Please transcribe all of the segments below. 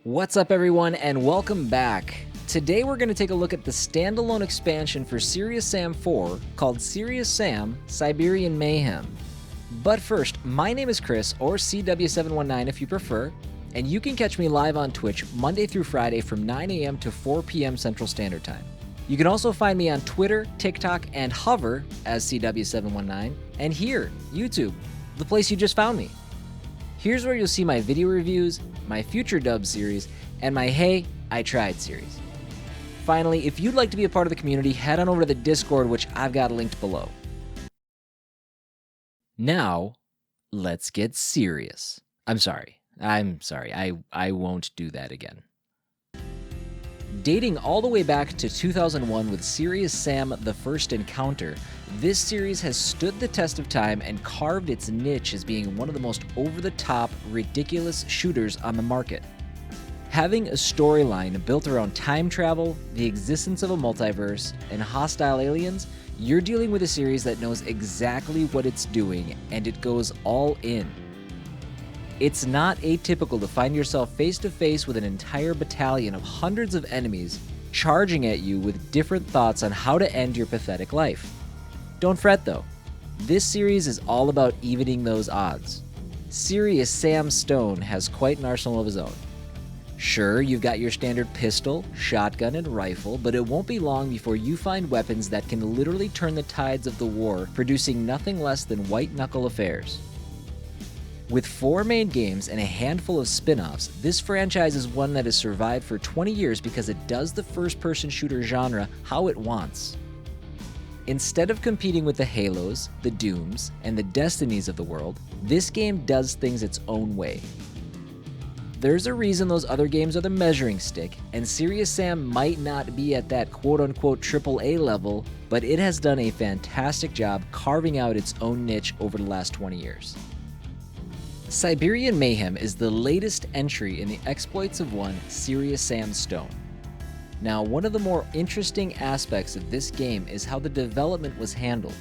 What's up everyone and welcome back. Today we're going to take a look at the standalone expansion for Serious Sam 4 called Serious Sam Siberian Mayhem. But first, my name is Chris, or Cdub719 if you prefer, and you can catch me live on Twitch Monday through Friday from 9 a.m. to 4 p.m. Central Standard Time. You can also find me on Twitter, TikTok, and Hover as Cdub719, and here, YouTube, the place you just found me. Here's where you'll see my video reviews, my future dub series, and my Hey, I Tried series. Finally, if you'd like to be a part of the community, head on over to the Discord, which I've got linked below. Now, let's get serious. I'm sorry, I won't do that again. Dating all the way back to 2001 with Serious Sam The First Encounter, this series has stood the test of time and carved its niche as being one of the most over-the-top, ridiculous shooters on the market. Having a storyline built around time travel, the existence of a multiverse, and hostile aliens, you're dealing with a series that knows exactly what it's doing, and it goes all in. It's not atypical to find yourself face to face with an entire battalion of hundreds of enemies charging at you with different thoughts on how to end your pathetic life. Don't fret though, this series is all about evening those odds. Serious Sam Stone has quite an arsenal of his own. Sure, you've got your standard pistol, shotgun, and rifle, but it won't be long before you find weapons that can literally turn the tides of the war, producing nothing less than white-knuckle affairs. With 4 main games and a handful of spin-offs, this franchise is one that has survived for 20 years because it does the first-person shooter genre how it wants. Instead of competing with the Halos, the Dooms, and the Destinies of the world, this game does things its own way. There's a reason those other games are the measuring stick, and Serious Sam might not be at that quote-unquote AAA level, but it has done a fantastic job carving out its own niche over the last 20 years. Siberian Mayhem is the latest entry in the exploits of one Serious Sam Stone. Now, one of the more interesting aspects of this game is how the development was handled.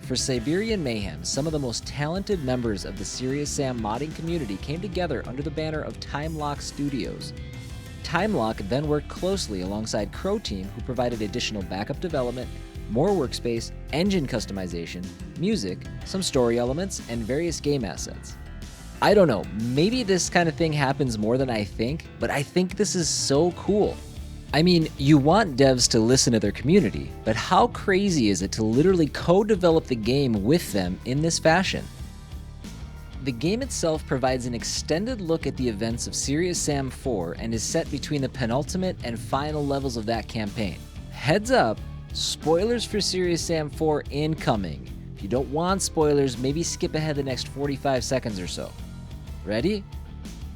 For Siberian Mayhem, some of the most talented members of the Serious Sam modding community came together under the banner of Timelock Studios. Timelock then worked closely alongside Croteam, who provided additional backup development, more workspace, engine customization, music, some story elements, and various game assets. I don't know, maybe this kind of thing happens more than I think, but I think this is so cool. I mean, you want devs to listen to their community, but how crazy is it to literally co-develop the game with them in this fashion? The game itself provides an extended look at the events of Serious Sam 4 and is set between the penultimate and final levels of that campaign. Heads up, spoilers for Serious Sam 4 incoming. If you don't want spoilers, maybe skip ahead the next 45 seconds or so. Ready?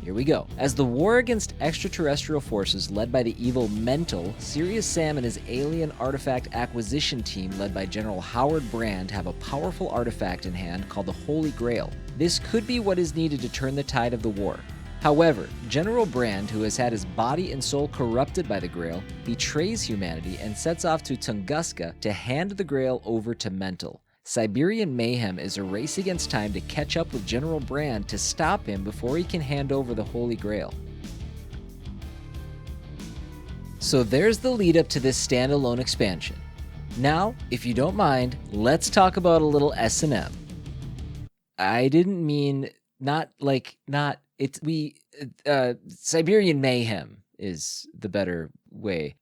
Here we go. As the war against extraterrestrial forces led by the evil Mental, Serious Sam and his alien artifact acquisition team led by General Howard Brand have a powerful artifact in hand called the Holy Grail. This could be what is needed to turn the tide of the war. However, General Brand, who has had his body and soul corrupted by the Grail, betrays humanity and sets off to Tunguska to hand the Grail over to Mental. Siberian Mayhem is a race against time to catch up with General Brand to stop him before he can hand over the Holy Grail. So there's the lead up to this standalone expansion. Now, if you don't mind, let's talk about a little S&M. I didn't mean Siberian Mayhem is the better way.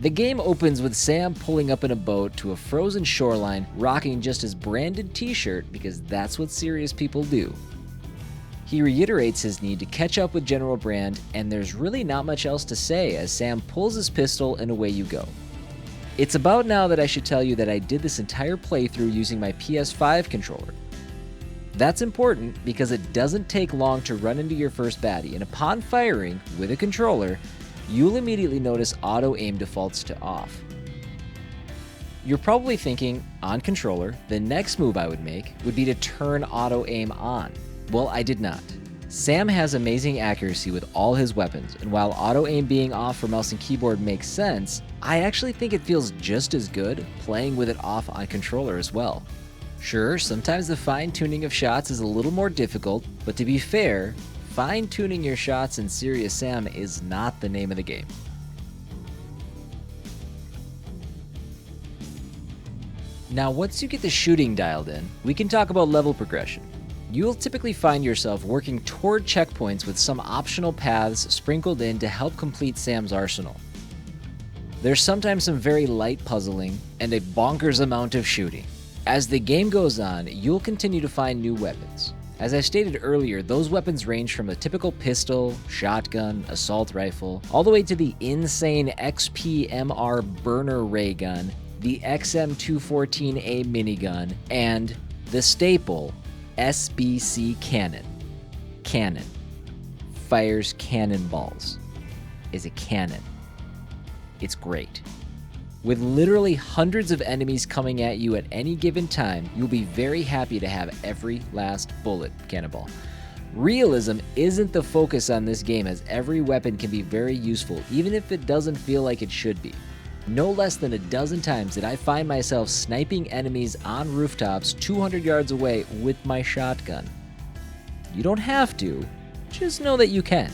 The game opens with Sam pulling up in a boat to a frozen shoreline, rocking just his branded t-shirt because that's what serious people do. He reiterates his need to catch up with General Brand, and there's really not much else to say as Sam pulls his pistol and away you go. It's about now that I should tell you that I did this entire playthrough using my PS5 controller. That's important because it doesn't take long to run into your first baddie, and upon firing with a controller, you'll immediately notice auto-aim defaults to off. You're probably thinking, on controller, the next move I would make would be to turn auto-aim on. Well, I did not. Sam has amazing accuracy with all his weapons, and while auto-aim being off for mouse and keyboard makes sense, I actually think it feels just as good playing with it off on controller as well. Sure, sometimes the fine-tuning of shots is a little more difficult, but to be fair, fine-tuning your shots in Serious Sam is not the name of the game. Now, once you get the shooting dialed in, we can talk about level progression. You'll typically find yourself working toward checkpoints with some optional paths sprinkled in to help complete Sam's arsenal. There's sometimes some very light puzzling and a bonkers amount of shooting. As the game goes on, you'll continue to find new weapons. As I stated earlier, those weapons range from a typical pistol, shotgun, assault rifle, all the way to the insane XPMR burner ray gun, the XM214A minigun, and the staple, SBC cannon. Cannon. Fires cannonballs. Is a cannon. It's great. With literally hundreds of enemies coming at you at any given time, you'll be very happy to have every last bullet cannonball. Realism isn't the focus on this game, as every weapon can be very useful, even if it doesn't feel like it should be. No less than a dozen times did I find myself sniping enemies on rooftops 200 yards away with my shotgun. You don't have to, just know that you can.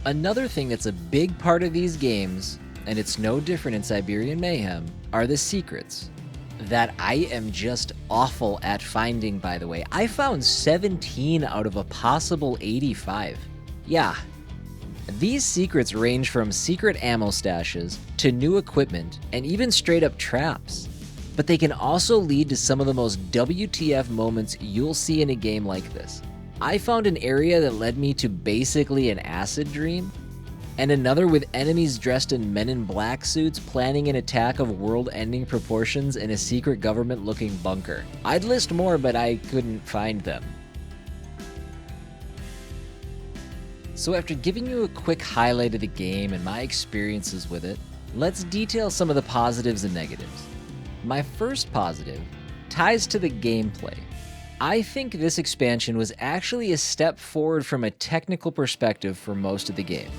Another thing that's a big part of these games, and it's no different in Siberian Mayhem, are the secrets. That I am just awful at finding, by the way. I found 17 out of a possible 85. Yeah. These secrets range from secret ammo stashes to new equipment and even straight up traps. But they can also lead to some of the most WTF moments you'll see in a game like this. I found an area that led me to basically an acid dream, and another with enemies dressed in Men in Black suits planning an attack of world-ending proportions in a secret government-looking bunker. I'd list more, but I couldn't find them. So after giving you a quick highlight of the game and my experiences with it, let's detail some of the positives and negatives. My first positive ties to the gameplay. I think this expansion was actually a step forward from a technical perspective for most of the game.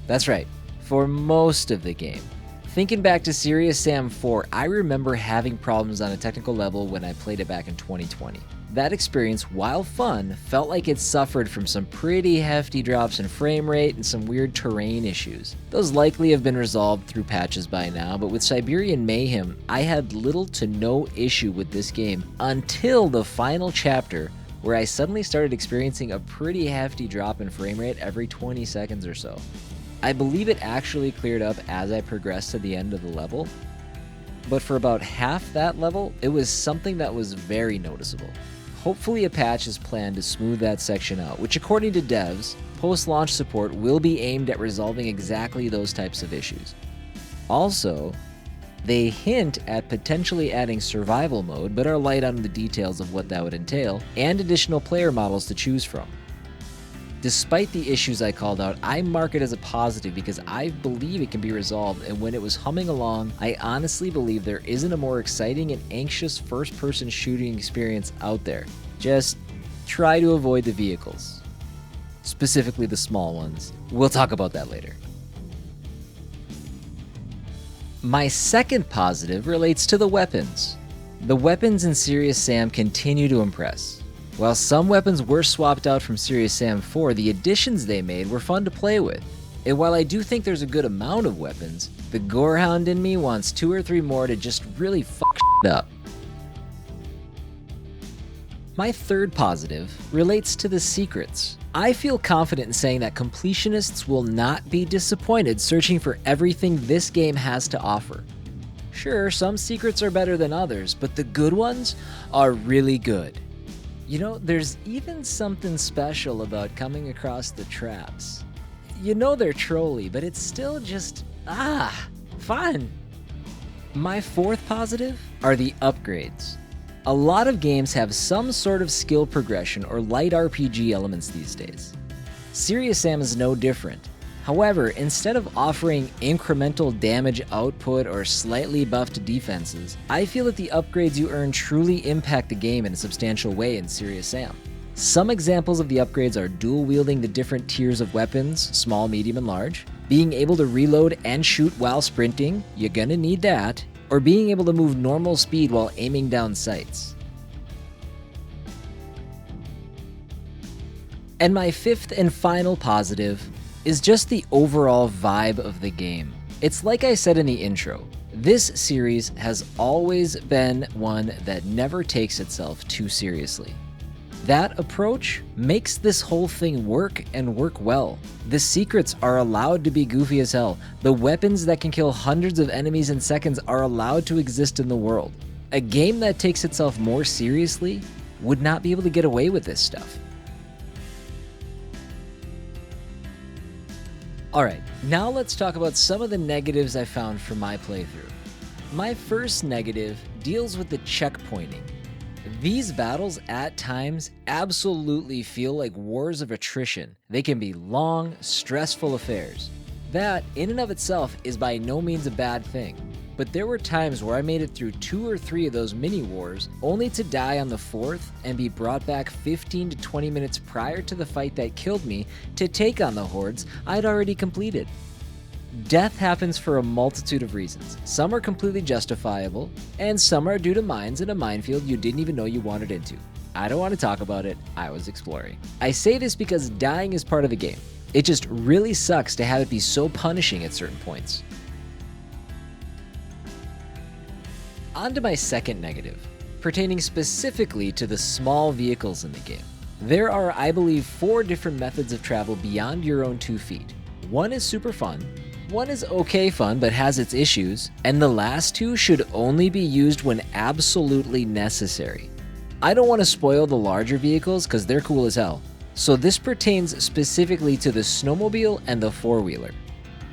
That's right, for most of the game. Thinking back to Serious Sam 4, I remember having problems on a technical level when I played it back in 2020. That experience, while fun, felt like it suffered from some pretty hefty drops in frame rate and some weird terrain issues. Those likely have been resolved through patches by now, but with Siberian Mayhem, I had little to no issue with this game until the final chapter, where I suddenly started experiencing a pretty hefty drop in frame rate every 20 seconds or so. I believe it actually cleared up as I progressed to the end of the level, but for about half that level, it was something that was very noticeable. Hopefully a patch is planned to smooth that section out, which according to devs, post-launch support will be aimed at resolving exactly those types of issues. Also, they hint at potentially adding survival mode, but are light on the details of what that would entail, and additional player models to choose from. Despite the issues I called out, I mark it as a positive because I believe it can be resolved, and when it was humming along, I honestly believe there isn't a more exciting and anxious first-person shooting experience out there. Just try to avoid the vehicles. Specifically the small ones. We'll talk about that later. My second positive relates to the weapons. The weapons in Serious Sam continue to impress. While some weapons were swapped out from Serious Sam 4, the additions they made were fun to play with. And while I do think there's a good amount of weapons, the gorehound in me wants 2 or 3 more to just really fuck shit up. My third positive relates to the secrets. I feel confident in saying that completionists will not be disappointed searching for everything this game has to offer. Sure, some secrets are better than others, but the good ones are really good. You know, there's even something special about coming across the traps. You know they're trolly, but it's still just, fun. My fourth positive are the upgrades. A lot of games have some sort of skill progression or light RPG elements these days. Serious Sam is no different. However, instead of offering incremental damage output or slightly buffed defenses, I feel that the upgrades you earn truly impact the game in a substantial way in Serious Sam. Some examples of the upgrades are dual wielding the different tiers of weapons, small, medium, and large, being able to reload and shoot while sprinting, you're gonna need that, or being able to move normal speed while aiming down sights. And my fifth and final positive is just the overall vibe of the game. It's like I said in the intro, this series has always been one that never takes itself too seriously. That approach makes this whole thing work and work well. The secrets are allowed to be goofy as hell. The weapons that can kill hundreds of enemies in seconds are allowed to exist in the world. A game that takes itself more seriously would not be able to get away with this stuff. Alright, now let's talk about some of the negatives I found from my playthrough. My first negative deals with the checkpointing. These battles at times absolutely feel like wars of attrition. They can be long, stressful affairs. That, in and of itself, is by no means a bad thing. But there were times where I made it through 2 or 3 of those mini-wars, only to die on the 4th and be brought back 15 to 20 minutes prior to the fight that killed me to take on the hordes I'd already completed. Death happens for a multitude of reasons. Some are completely justifiable, and some are due to mines in a minefield you didn't even know you wandered into. I don't want to talk about it, I was exploring. I say this because dying is part of the game. It just really sucks to have it be so punishing at certain points. On to my second negative, pertaining specifically to the small vehicles in the game. There are, I believe, 4 different methods of travel beyond your own 2 feet. One is super fun, one is okay fun but has its issues, and the last 2 should only be used when absolutely necessary. I don't want to spoil the larger vehicles because they're cool as hell, so this pertains specifically to the snowmobile and the 4-wheeler.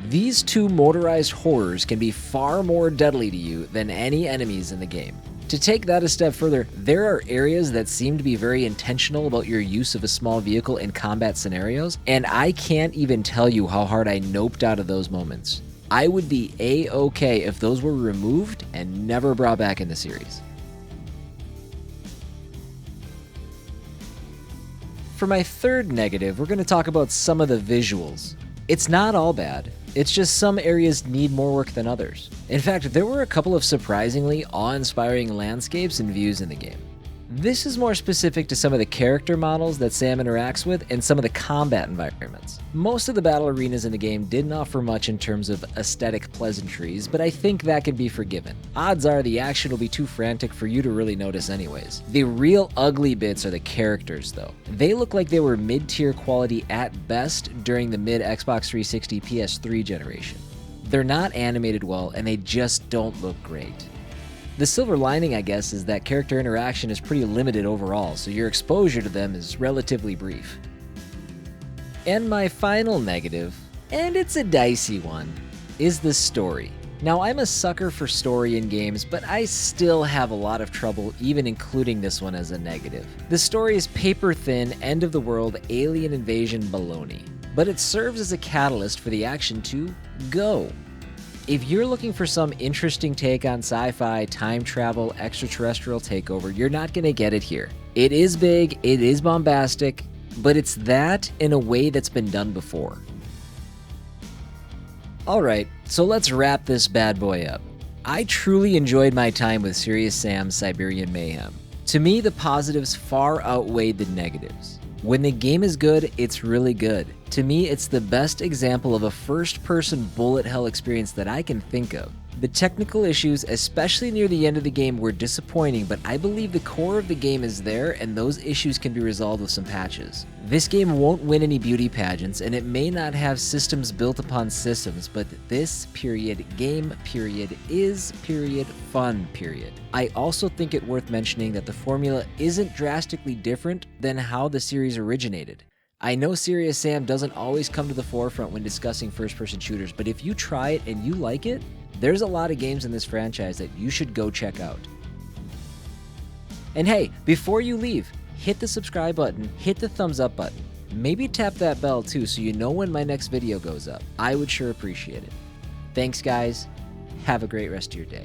These 2 motorized horrors can be far more deadly to you than any enemies in the game. To take that a step further, there are areas that seem to be very intentional about your use of a small vehicle in combat scenarios, and I can't even tell you how hard I noped out of those moments. I would be A-okay if those were removed and never brought back in the series. For my third negative, we're going to talk about some of the visuals. It's not all bad. It's just some areas need more work than others. In fact, there were a couple of surprisingly awe-inspiring landscapes and views in the game. This is more specific to some of the character models that Sam interacts with and some of the combat environments. Most of the battle arenas in the game didn't offer much in terms of aesthetic pleasantries, but I think that can be forgiven. Odds are the action will be too frantic for you to really notice anyways. The real ugly bits are the characters though. They look like they were mid-tier quality at best during the mid-Xbox 360 PS3 generation. They're not animated well and they just don't look great. The silver lining, I guess, is that character interaction is pretty limited overall, so your exposure to them is relatively brief. And my final negative, and it's a dicey one, is the story. Now, I'm a sucker for story in games, but I still have a lot of trouble even including this one as a negative. The story is paper-thin, end-of-the-world, alien invasion baloney, but it serves as a catalyst for the action to go. If you're looking for some interesting take on sci-fi, time travel, extraterrestrial takeover, you're not going to get it here. It is big, it is bombastic, but it's that in a way that's been done before. Alright, so let's wrap this bad boy up. I truly enjoyed my time with Serious Sam's Siberian Mayhem. To me, the positives far outweighed the negatives. When the game is good, it's really good. To me, it's the best example of a first-person bullet hell experience that I can think of. The technical issues, especially near the end of the game, were disappointing, but I believe the core of the game is there and those issues can be resolved with some patches. This game won't win any beauty pageants and it may not have systems built upon systems, but this game is fun. I also think it worth mentioning that the formula isn't drastically different than how the series originated. I know Serious Sam doesn't always come to the forefront when discussing first-person shooters, but if you try it and you like it, there's a lot of games in this franchise that you should go check out. And hey, before you leave, hit the subscribe button, hit the thumbs up button. Maybe tap that bell too so you know when my next video goes up. I would sure appreciate it. Thanks guys, have a great rest of your day.